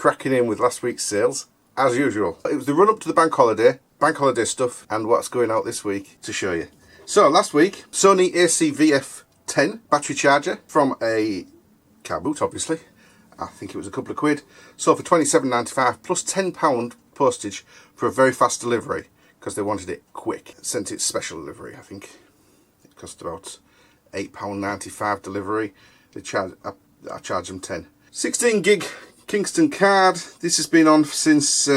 cracking in with last week's sales, as usual. It was the run up to the bank holiday stuff, and what's going out this week to show you. So last week, Sony ACVF10 battery charger from a Carboot, obviously. I think it was a couple of quid. Sold for £27.95 plus £10 postage for a very fast delivery because they wanted it quick. Sent it special delivery, I think. It cost about £8.95 delivery. I charged them 10. 16 gig Kingston card. This has been on since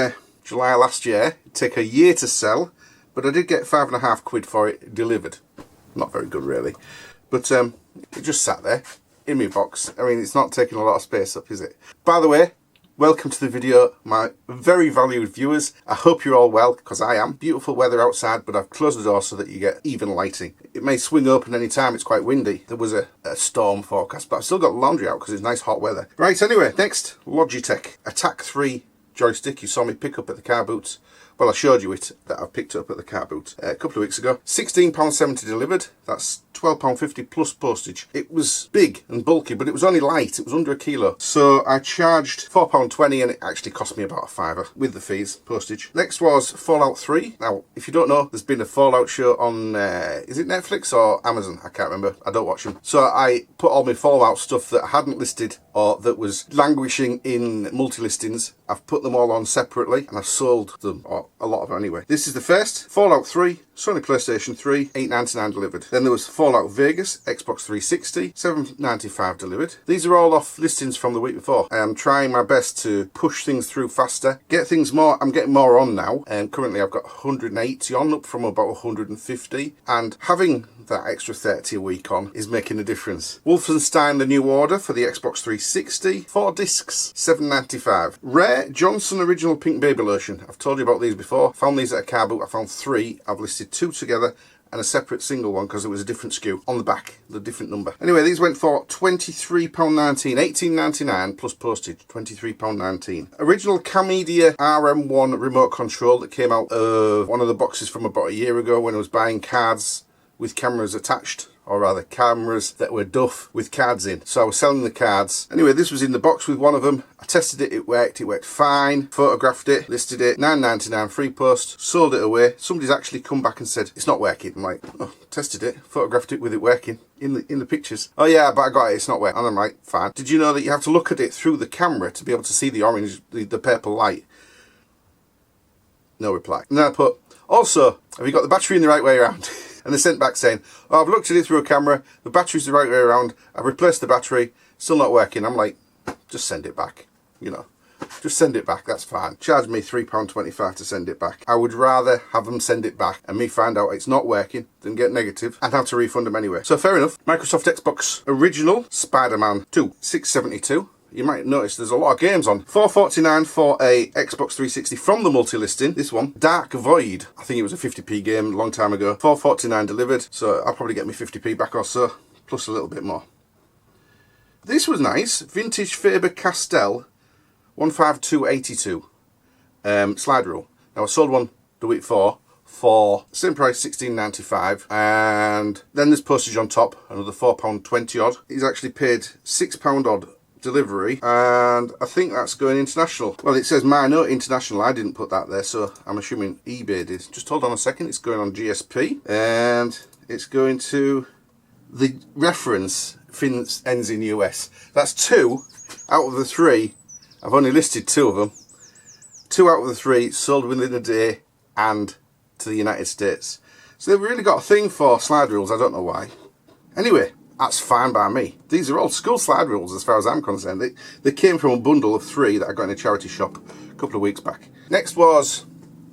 July last year. It'd take a year to sell, but I did get £5.50 for it delivered. Not very good really, but it just sat there in my box. I mean, it's not taking a lot of space up, is it? By the way, welcome to the video, my very valued viewers. I hope you're all well, because I am. Beautiful weather outside, but I've closed the door so that you get even lighting. It may swing open any time, it's quite windy. There was a storm forecast, but I've still got laundry out because it's nice hot weather. Right, anyway, next, Logitech Attack 3 joystick. You saw me pick up at the Carboots. Well, I showed you it, that I picked up at the Carboots a couple of weeks ago. £16.70 delivered. That's £12.50 plus postage. It was big and bulky, but it was only light. It was under a kilo. So I charged £4.20 and it actually cost me about a fiver with the fees, postage. Next was Fallout 3. Now, if you don't know, there's been a Fallout show on, is it Netflix or Amazon? I can't remember. I don't watch them. So I put all my Fallout stuff that I hadn't listed or that was languishing in multi-listings. I've put them all on separately and I've sold them, or a lot of them anyway. This is the first, Fallout 3, Sony PlayStation 3, £8.99 delivered. Then there was Fallout Vegas, Xbox 360, £7.95 delivered. These are all off listings from the week before. I'm trying my best to push things through faster, get things more. I'm getting more on now, and currently I've got 180 on, up from about 150, and having that extra 30 a week on is making a difference. Wolfenstein The New Order for the Xbox 360, 4 discs, £7.95. Rare Johnson Original Pink Baby Lotion. I've told you about these before. Found these at a car boot. I found 3. I've listed 2 together and a separate single one because it was a different SKU on the back, the different number. Anyway, these went for £23.19, £18.99 plus postage, £23.19. Original Camedia RM1 remote control that came out of one of the boxes from about a year ago when I was buying cards with cameras attached, or rather cameras that were duff with cards in. So I was selling the cards. Anyway, this was in the box with one of them. I tested it, it worked fine. Photographed it, listed it, £9.99 free post, sold it away. Somebody's actually come back and said, it's not working. I'm like, oh, tested it, photographed it with it working in the pictures. Oh yeah, but I got it, it's not working. And I'm like, fine. Did you know that you have to look at it through the camera to be able to see the orange, the purple light? No reply. And then I put, also, have you got the battery in the right way around? And they sent back saying, oh, I've looked at it through a camera, the battery's the right way around, I've replaced the battery, still not working. I'm like, just send it back, you know. Just send it back, that's fine. Charge me £3.25 to send it back. I would rather have them send it back and me find out it's not working than get negative and have to refund them anyway. So fair enough. Microsoft Xbox Original Spider-Man 2, £6.72. You might notice there's a lot of games on. £4.49 for a Xbox 360 from the multi-listing. This one, Dark Void. I think it was a 50p game a long time ago. £4.49 delivered, so I'll probably get me 50p back or so, plus a little bit more. This was nice. Vintage Faber-Castell 15282 slide rule. Now I sold one the week before for same price, £16.95, and then there's postage on top, another £4.20 odd. He's actually paid £6 odd delivery, and I think that's going international. Well, it says my note international. I didn't put that there, so I'm assuming eBay did. Just hold on a second. It's going on GSP, and it's going to the reference ends in US. That's 2 out of the 3. I've only listed 2 of them. 2 out of the 3 sold within a day and to the United States. So they've really got a thing for slide rules. I don't know why. Anyway, that's fine by me. These are old school slide rules as far as I'm concerned. They came from a bundle of 3 that I got in a charity shop a couple of weeks back. Next was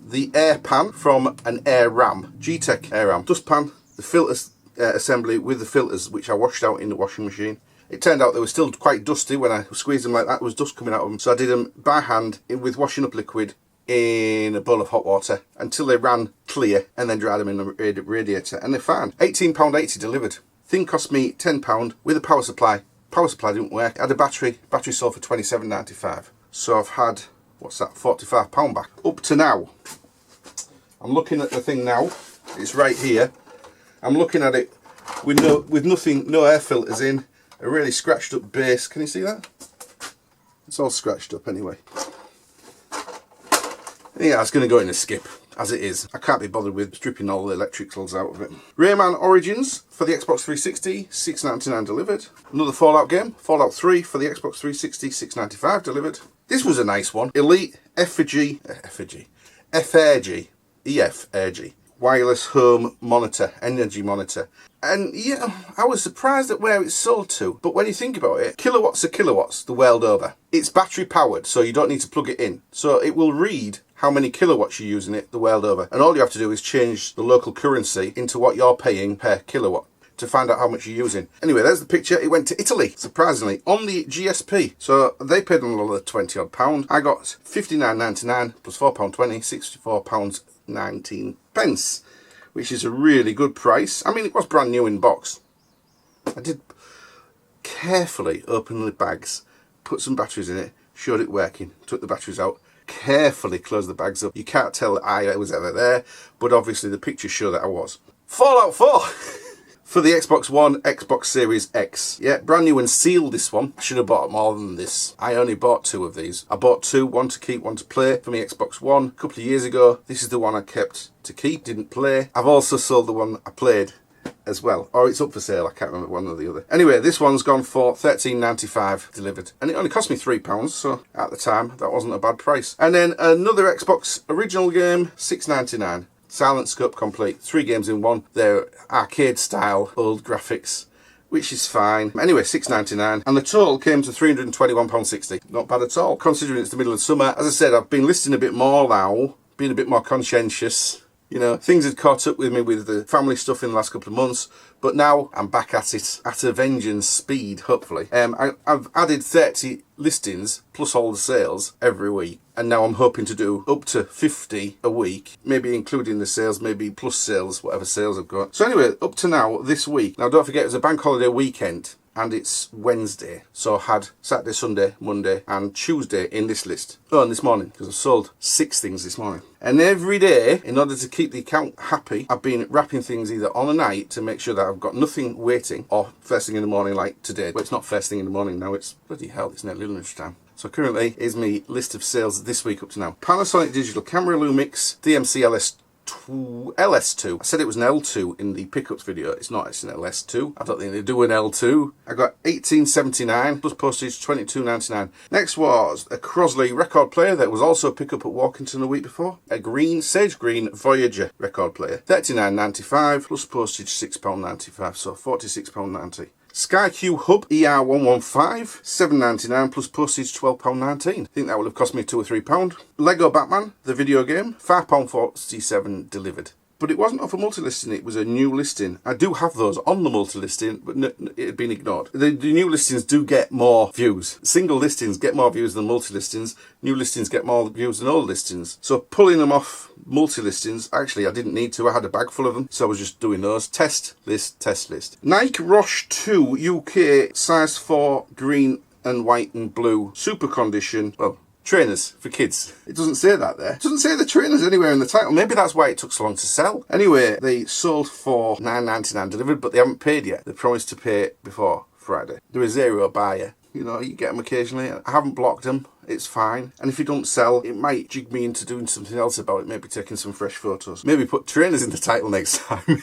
the air pan from an Air Ram, G-Tech Air Ram. Dustpan, the filters assembly with the filters, which I washed out in the washing machine. It turned out they were still quite dusty when I squeezed them like that. There was dust coming out of them. So I did them by hand with washing up liquid in a bowl of hot water until they ran clear, and then dried them in the radiator, and they're fine. £18.80 delivered. Thing cost me £10 with a power supply. Power supply didn't work. I had a battery sold for £27.95. So I've had, what's that, £45 back. Up to now, I'm looking at the thing now. It's right here. I'm looking at it with nothing, no air filters in. A really scratched up base. Can you see that? It's all scratched up anyway. Yeah, it's going to go in a skip, as it is. I can't be bothered with stripping all the electricals out of it. Rayman Origins for the Xbox 360, $6.99 delivered. Another Fallout game, Fallout 3 for the Xbox 360, $6.95 delivered. This was a nice one. Elite Effigy, wireless home monitor, energy monitor. And yeah, I was surprised at where it's sold to. But when you think about it, kilowatts are kilowatts the world over. It's battery powered, so you don't need to plug it in. So it will read how many kilowatts you're using it the world over. And all you have to do is change the local currency into what you're paying per kilowatt to find out how much you're using. Anyway, there's the picture. It went to Italy, surprisingly, on the GSP. So they paid another £20 odd. I got £59.99 plus £4.20, £64.19, which is a really good price. I mean, it was brand new in box. I did carefully open the bags, put some batteries in it, showed it working, took the batteries out, carefully closed the bags up. You can't tell that I was ever there, but obviously the pictures show that I was. Fallout 4! For the Xbox One, Xbox Series X. Yeah, brand new and sealed, this one. I should have bought more than this. I only bought 2 of these. I bought 2, one to keep, one to play for my Xbox One a couple of years ago. This is the one I kept to keep, didn't play. I've also sold the one I played as well. Or it's up for sale, I can't remember one or the other. Anyway, this one's gone for $13.95 delivered. And it only cost me £3, so at the time, that wasn't a bad price. And then another Xbox original game, $6.99. Silent Scope complete, 3 games in one. They're arcade style, old graphics, which is fine. Anyway, $6.99, and the total came to £321.60. Not bad at all, considering it's the middle of summer. As I said, I've been listening a bit more now, being a bit more conscientious. You know, things had caught up with me with the family stuff in the last couple of months, but now I'm back at it, at a vengeance speed, hopefully. I've added 30 listings, plus all the sales, every week, and now I'm hoping to do up to 50 a week, maybe including the sales, maybe plus sales, whatever sales I've got. So anyway, up to now, this week, now don't forget it was a bank holiday weekend, and it's Wednesday, so I had Saturday, Sunday, Monday and Tuesday in this list. Oh, and this morning, because I've sold 6 things this morning. And every day, in order to keep the account happy, I've been wrapping things either on a night to make sure that I've got nothing waiting, or first thing in the morning like today. Well, it's not first thing in the morning now, it's bloody hell, it's nearly lunchtime. So currently, here's my list of sales this week up to now. Panasonic Digital Camera Lumix DMC LS2. I said it was an L2 in the pickups video. It's not, it's an LS2. I don't think they do an L2. I got $18.79 plus postage, $22.99. Next was a Crosley record player that was also a pickup at Walkington a week before. A green, sage green Voyager record player. $39.95 plus postage, £6.95, so £46.90. SkyQ Hub ER115, $7.99 plus postage, £12.19. I think that would have cost me £2 or £3. Lego Batman, the video game, £5.47 delivered. But it wasn't off a multi-listing, it was a new listing. I do have those on the multi-listing, but it had been ignored. The new listings do get more views. Single listings get more views than multi-listings. New listings get more views than old listings. So pulling them off multi-listings, actually I didn't need to. I had a bag full of them, so I was just doing those. Test list, test list. Nike Roche 2 UK size 4 green and white and blue super condition. Well, trainers for kids. It doesn't say that there. It doesn't say the trainers anywhere in the title. Maybe that's why it took so long to sell. Anyway, they sold for $9.99 delivered, but they haven't paid yet. They promised to pay before Friday. They're a zero buyer. You know, you get them occasionally. I haven't blocked them. It's fine. And if you don't sell, it might jig me into doing something else about it. Maybe taking some fresh photos. Maybe put trainers in the title next time.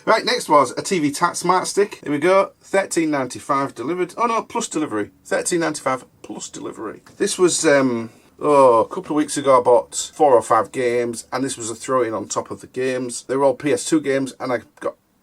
Right, next was a TV Smart Stick. Here we go. $13.95 delivered. Oh no, plus delivery. $13.95 plus delivery. This was, a couple of weeks ago I bought 4 or 5 games, and this was a throw-in on top of the games. They were all PS2 games, and I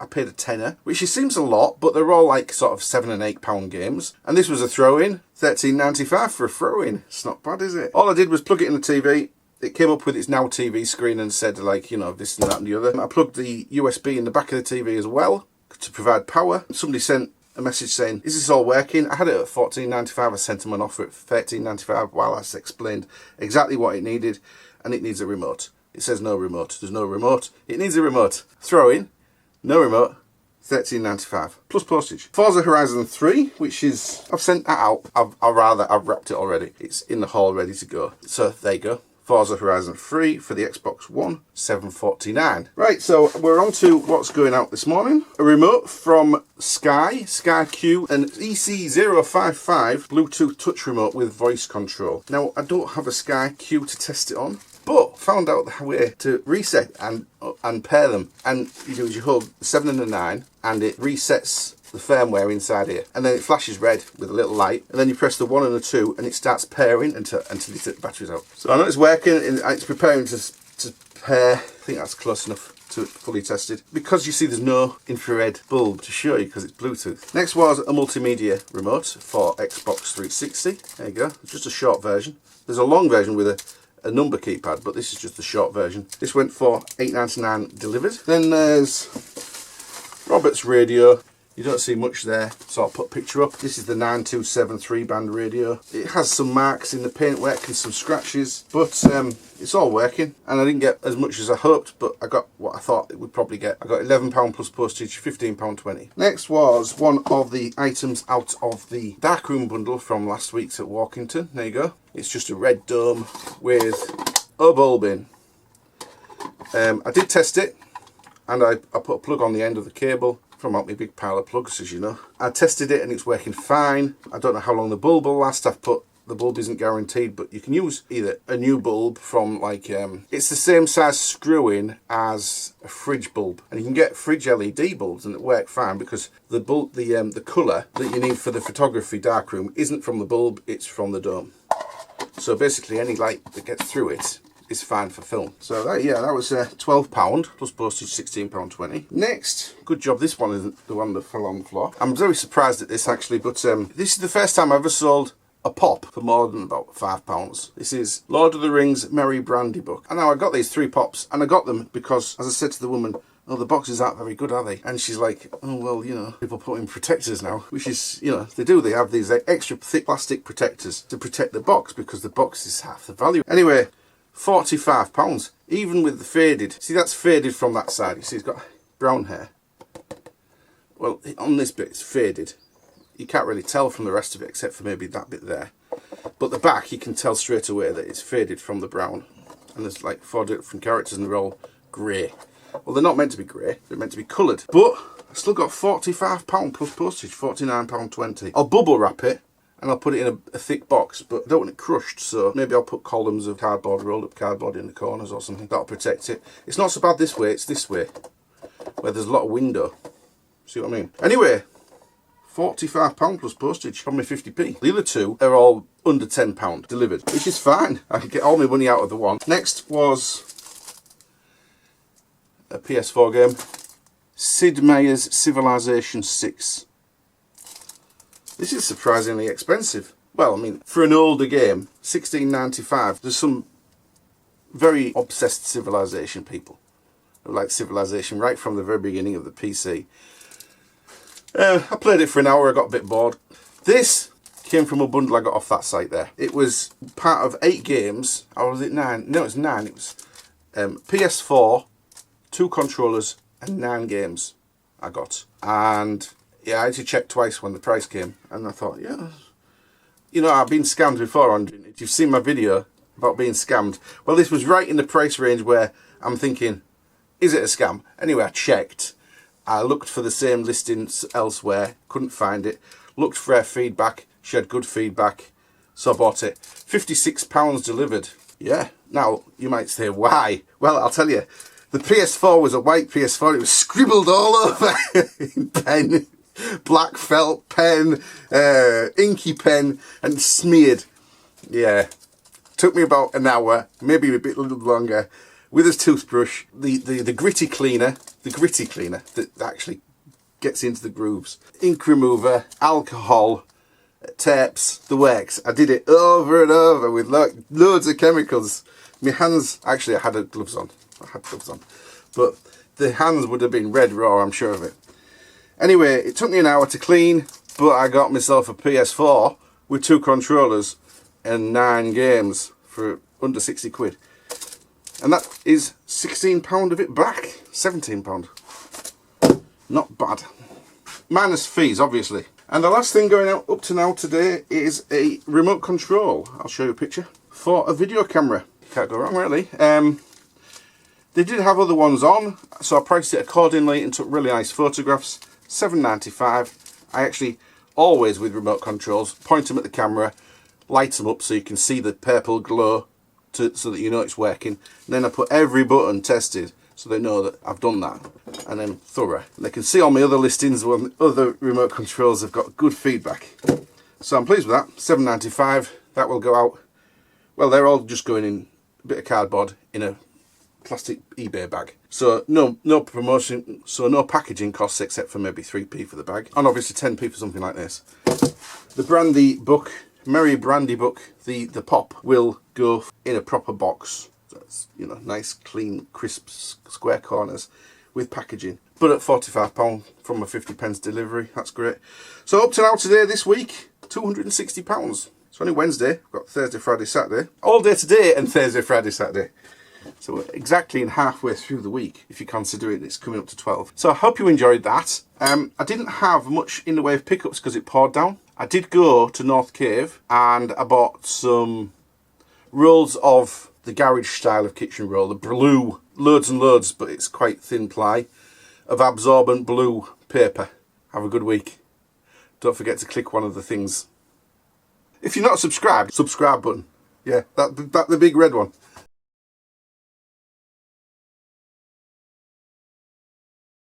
paid a tenner, which seems a lot, but they're all like sort of £7 and £8 games. And this was a throw-in. $13.95 for a throw-in. It's not bad, is it? All I did was plug it in the TV. It came up with its Now TV screen and said, like, you know, this and that and the other. I plugged the USB in the back of the TV as well to provide power. Somebody sent a message saying, is this all working? I had it at $14.95. I sent them an offer at $13.95 while I explained exactly what it needed. And it needs a remote. It says no remote. There's no remote. It needs a remote. Throw in. No remote. $13.95 plus postage. Forza Horizon 3, which is, I've sent that out. I've wrapped it already. It's in the haul ready to go. So there you go. Forza Horizon 3 for the Xbox One, $7.49. Right, so we're on to what's going out this morning. A remote from Sky Q, an EC055 Bluetooth touch remote with voice control. Now, I don't have a Sky Q to test it on, but found out the way to reset and pair them. And you do is you hold the 7 and the 9, and it resets the firmware inside here, and then it flashes red with a little light, and then you press the 1 and the 2 and it starts pairing until the battery's out. So I know it's working and it's preparing to pair. I think that's close enough to fully tested. Because you see there's no infrared bulb to show you because it's Bluetooth. Next was a multimedia remote for Xbox 360. There you go. It's just a short version. There's a long version with a number keypad, but this is just the short version. This went for $8.99 delivered. Then there's Robert's radio. You don't see much there, so I'll put a picture up. This is the 9273 band radio. It has some marks in the paintwork and some scratches, but it's all working. And I didn't get as much as I hoped, but I got what I thought it would probably get. I got £11 plus postage, £15.20. Next was one of the items out of the darkroom bundle from last week's at Walkington. There you go. It's just a red dome with a bulb in. I did test it, and I put a plug on the end of the cable from out my big pile of plugs, as you know. I tested it and it's working fine. I don't know how long the bulb will last. I've put the bulb isn't guaranteed, but you can use either a new bulb from like it's the same size screw in as a fridge bulb, and you can get fridge LED bulbs and it work fine because the bulb, the colour that you need for the photography darkroom isn't from the bulb, it's from the dome. So basically any light that gets through it is fine for film. So that, yeah, that was £12 plus postage, £16.20. Next, good job this one isn't the one that fell on the floor. I'm very surprised at this actually, but this is the first time I ever sold a pop for more than about £5. This is Lord of the Rings Merry Brandy book. And now I got these 3 pops, and I got them because, as I said to the woman, oh, the boxes aren't very good, are they? And she's like, oh, well, you know, people put in protectors now, which is, you know, they do. They have these extra thick plastic protectors to protect the box because the box is half the value. Anyway, £45, even with the faded. See, that's faded from that side. You see, it's got brown hair. Well, on this bit, it's faded. You can't really tell from the rest of it, except for maybe that bit there. But the back, you can tell straight away that it's faded from the brown. And there's like 4 different characters, and they're all grey. Well, they're not meant to be grey. They're meant to be coloured. But I still got £45 plus postage, £49.20. I'll bubble wrap it, and I'll put it in a thick box, but I don't want it crushed, so maybe I'll put columns of cardboard, rolled up cardboard in the corners or something. That'll protect it. It's not so bad this way, it's this way, where there's a lot of window. See what I mean? Anyway, £45 plus postage, probably 50p. The other 2 are all under £10 delivered, which is fine. I can get all my money out of the one. Next was a PS4 game, Sid Meier's Civilization 6. This is surprisingly expensive. Well, I mean, for an older game, $16.95. There's some very obsessed Civilization people who like Civilization right from the very beginning of the PC. I played it for an hour, I got a bit bored. This came from a bundle I got off that site there. It was part of 8 games, or was it 9? No, it was 9. It was PS4, 2 controllers, and 9 games I got. And yeah, I had to check twice when the price came, and I thought, yeah, you know, I've been scammed before on it. If you've seen my video about being scammed, well, this was right in the price range where I'm thinking, is it a scam? Anyway, I checked. I looked for the same listings elsewhere, couldn't find it. Looked for her feedback, she had good feedback, so I bought it. £56 delivered. Yeah, now you might say, why? Well, I'll tell you. The PS4 was a white PS4, it was scribbled all over in pen. Black felt pen, inky pen, and smeared. Yeah, took me about an hour, maybe a bit little longer, with a toothbrush. The gritty cleaner that actually gets into the grooves, ink remover, alcohol, tapes, the works. I did it over and over with loads of chemicals. My hands, actually I had gloves on, but the hands would have been red raw, I'm sure of it. Anyway, it took me an hour to clean, but I got myself a PS4 with 2 controllers and 9 games for under 60 quid. And that is £16 of it back. £17. Not bad. Minus fees, obviously. And the last thing going out up to now today is a remote control. I'll show you a picture. For a video camera. Can't go wrong really. They did have other ones on, so I priced it accordingly and took really nice photographs. $7.95. I actually always, with remote controls, point them at the camera, light them up so you can see the purple glow so that you know it's working. And then I put every button tested so they know that I've done that. And then thorough. And they can see all my other listings when other remote controls have got good feedback. So I'm pleased with that. $7.95. That will go out. Well, they're all just going in a bit of cardboard in a plastic eBay bag. So no promotion, so no packaging costs except for maybe 3p for the bag. And obviously 10p for something like this. The brandy book, Merry Brandy book, the pop will go in a proper box. That's, you know, nice, clean, crisp, square corners with packaging. But at £45 from a 50p delivery, that's great. So up to now today, this week, £260. It's only Wednesday. We've got Thursday, Friday, Saturday. All day today and Thursday, Friday, Saturday. So we're exactly in halfway through the week, if you consider it, it's coming up to 12. So I hope you enjoyed that. I didn't have much in the way of pickups because it poured down. I did go to North Cave and I bought some rolls of the garage style of kitchen roll, the blue, loads and loads, but it's quite thin ply, of absorbent blue paper. Have a good week. Don't forget to click one of the things. If you're not subscribed, subscribe button. Yeah, that the big red one.